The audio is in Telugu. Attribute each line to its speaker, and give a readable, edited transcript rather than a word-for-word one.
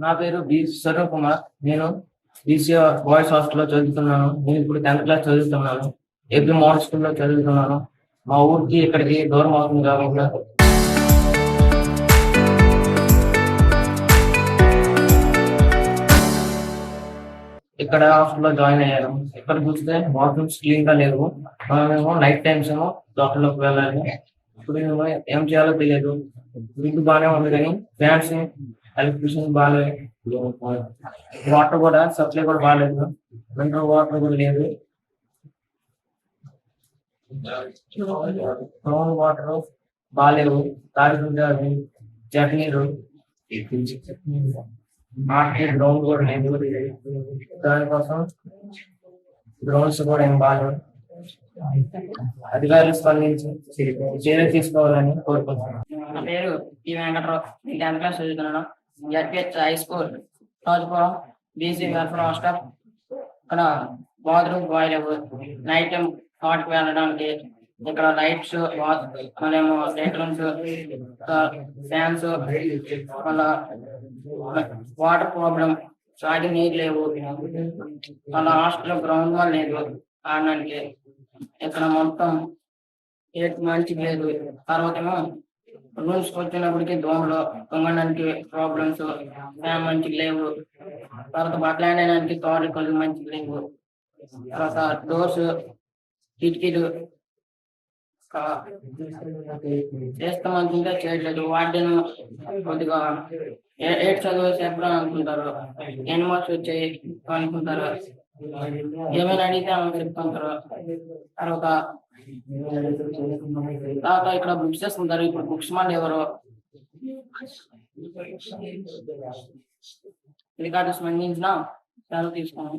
Speaker 1: నా పేరు బి స్వరూప్ కుమార్. నేను బీసీ బాయ్స్ హాస్టల్లో చదువుతున్నాను. నేను ఇప్పుడు 10th క్లాస్ చదువుతున్నాను. ఏపీ మోడల్ స్కూల్లో చదువుతున్నాను. మా ఊరికి ఇక్కడికి దూరం అవుతుంది కాకుండా ఇక్కడ హాస్టల్లో జాయిన్ అయ్యాను. ఇక్కడ చూస్తే వాష్రూమ్స్ క్లీన్ గా లేవు. మనమేమో నైట్ టైమ్స్ ఏమో లోకి వెళ్ళాలి. ఇప్పుడు ఏం చేయాలో తెలియదు. ఫుడ్ బాగానే ఉంది కానీ ఫ్యాన్స్ ఎలక్ట్రిషియన్ బాగాలేదు. వాటర్ కూడా సప్లై కూడా బాగాలేదు. మినరల్ వాటర్ కూడా లేదు. గ్రౌండ్ వాటర్ బాగాలేవు. తాగుతుంటే అవి చట్నీలు ఆటకి గ్రౌండ్ కూడా లేదు. దానికోసం గ్రౌండ్స్ కూడా ఏం బాగాలేవు. అధికారులు స్పందించి చర్య తీసుకోవాలని కోరుకుంటున్నాను.
Speaker 2: నా పేరు పి వెంకటరావు. నేను 10th క్లాస్ చదువుతున్నాను. ZPH high school Rojupuram BC welfare hostel. ఇక్కడ బాత్రూమ్ బాయిలేవు. నైట్ టైం వాటికి వెళ్ళడానికి ఇక్కడ లైట్స్ మళ్ళేమో లైట్రూమ్స్ ఫ్యాన్స్ మళ్ళా వాటర్ ప్రాబ్లం తాగి నీరు లేవు. మళ్ళా హాస్టల్ గ్రౌండ్ వల్ల లేదు ఆడడానికి. ఇక్కడ మొత్తం మంచిగా లేదు. తర్వాత ఏమో రూమ్స్ వచ్చినప్పటికీ దోమలు తొంగడానికి ప్రాబ్లమ్స్ ఫ్యాన్ మంచిగా లేవు. తర్వాత బట్టలు ఆడడానికి తోటలు మంచిగా లేవు. తర్వాత డోర్స్ కిటికీలు చేస్తామంటుంటే చేయట్లేదు. వాటిని కొద్దిగా ఎయిట్ చదువు చెప్పడం అనుకుంటారు. ఎనిమల్స్ వచ్చాయి అనుకుంటారు. ఏమైనా అడిగితే ఆమె చెప్తుంటారు. తర్వాత ఇక్కడ బుక్స్ చేస్తుంటారు. ఇప్పుడు బుక్స్ మళ్ళీ ఎవరు రికార్డు స్పందించిన సెలవు తీసుకున్నాం.